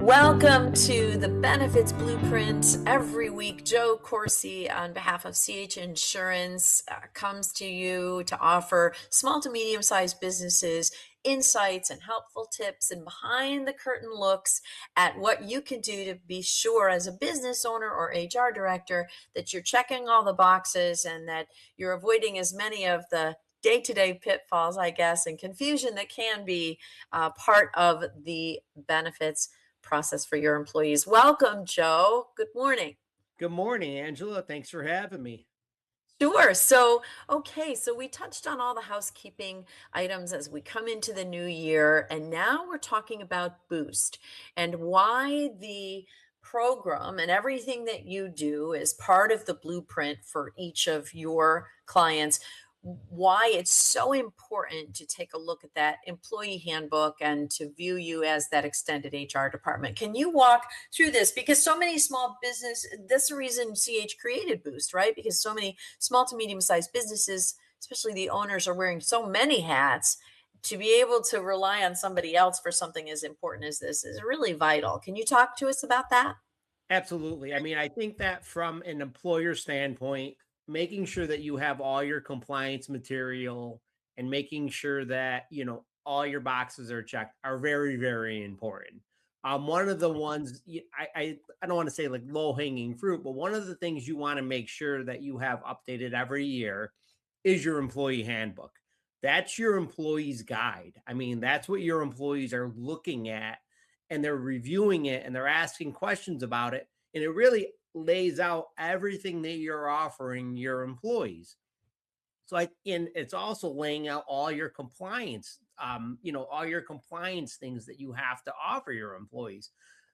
Welcome to the Benefits Blueprint. Every week, Joe Courcy, on behalf of CH Insurance, comes to you to offer small to medium-sized businesses insights and helpful tips and behind the curtain looks at what you can do to be sure as a business owner or HR director that you're checking all the boxes and that you're avoiding as many of the day-to-day pitfalls, I guess, and confusion that can be part of the benefits process for your employees. Welcome, Joe. Good morning. Good morning, Angela. Thanks for having me. Sure. So we touched on all the housekeeping items as we come into the new year, and now we're talking about Boost and why the program and everything that you do is part of the blueprint for each of your clients, why it's so important to take a look at that employee handbook and to view you as that extended HR department. Can you walk through this? Because so many small business, that's the reason CH created Boost, right? Because so many small to medium-sized businesses, especially the owners, are wearing so many hats. To be able to rely on somebody else for something as important as this is really vital. Can you talk to us about that? Absolutely. I mean, I think that from an employer standpoint, making sure that you have all your compliance material and making sure that, all your boxes are checked are very, very important. One of the ones I don't want to say like low hanging fruit, but one of the things you want to make sure that you have updated every year is your employee handbook. That's your employee's guide. I mean, that's what your employees are looking at and they're reviewing it and they're asking questions about it. And it really lays out everything that you're offering your employees. And it's also laying out all your compliance, all your compliance things that you have to offer your employees.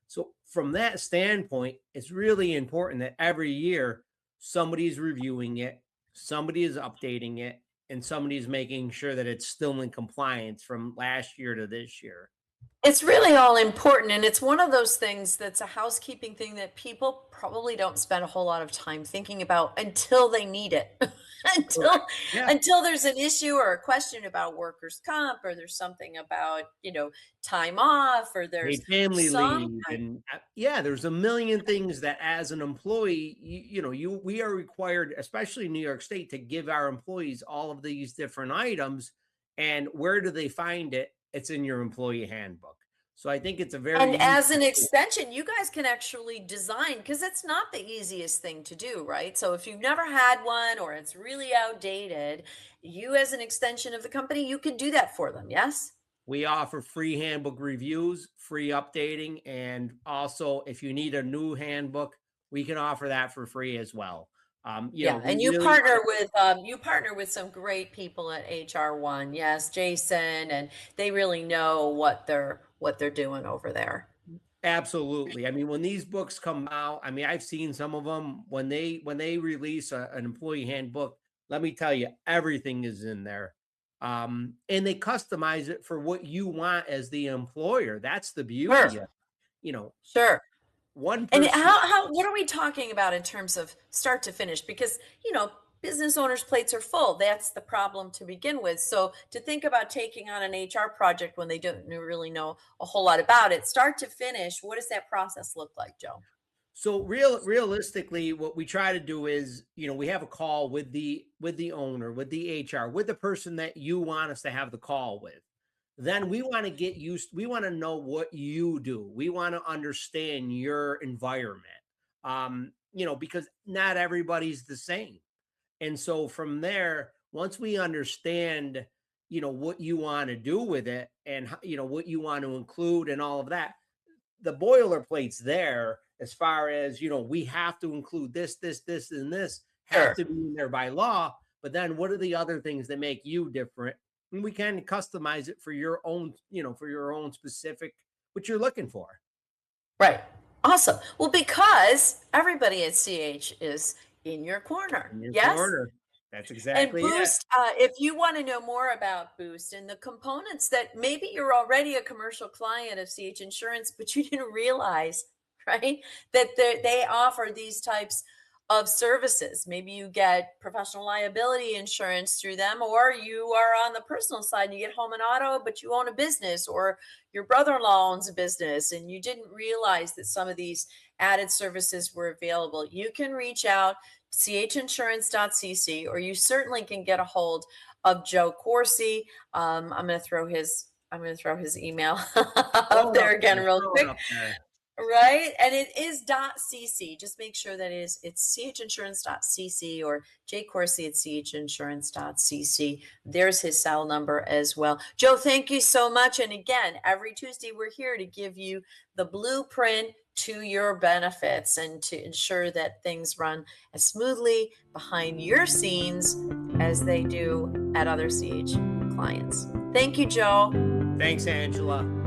So from that standpoint, it's really important that every year somebody's reviewing it, somebody is updating it, and somebody's making sure that it's still in compliance from last year to this year. It's really all important, and it's one of those things that's a housekeeping thing that people probably don't spend a whole lot of time thinking about until they need it. Correct. until Yeah. until there's an issue or a question about workers' comp, or there's something about, time off, or there's Paid family some leave kind. and yeah, there's a million things that as an employee, we are required, especially in New York State, to give our employees all of these different items. And where do they find it? It's in your employee handbook. So I think it's a very And as an useful tool. extension, you guys can actually design, because it's not the easiest thing to do, right? So if you've never had one or it's really outdated, you as an extension of the company, you can do that for them. Yes? We offer free handbook reviews, free updating, and also if you need a new handbook, we can offer that for free as well. Yeah, We and really want you partner with some great people at HR1. Yes, Jason, and they really know what they're doing over there. Absolutely. I mean, when these books come out, I mean, I've seen some of them when they release an employee handbook. Let me tell you, everything is in there, and they customize it for what you want as the employer. That's the Sure, beauty of it. You know, sure. one And person. what are we talking about in terms of start to finish? Because, business owners' plates are full. That's the problem to begin with. So to think about taking on an HR project when they don't really know a whole lot about it, start to finish, what does that process look like, Joe? So realistically, what we try to do is, we have a call with the owner, with the HR, with the person that you want us to have the call with. Then we want to get used, we want to know what you do. We want to understand your environment. Because not everybody's the same. And so from there, once we understand, what you want to do with it and what you want to include and all of that, the boilerplate's there as far as, we have to include this, and this have Sure. to be in there by law. But then what are the other things that make you different? And we can customize it for your own specific, what you're looking for. Right. Awesome. Well, because everybody at CH is in your corner. In your Yes? corner. That's And exactly it. Boost, if you want to know more about Boost and the components that maybe you're already a commercial client of CH Insurance, but you didn't realize, right, that they offer these types of services. Maybe you get professional liability insurance through them, or you are on the personal side and you get home and auto, but you own a business, or your brother-in-law owns a business and you didn't realize that some of these added services were available. You can reach out chinsurance.cc, or you certainly can get a hold of Joe Courcy. I'm going to throw his email up Throw it there up again there. real Throw it quick. up there. Right? And it is .cc. Just make sure that it's chinsurance.cc or jcoursey at chinsurance.cc. There's his cell number as well. Joe, thank you so much. And again, every Tuesday we're here to give you the blueprint to your benefits and to ensure that things run as smoothly behind your scenes as they do at other CH clients. Thank you, Joe. Thanks, Angela.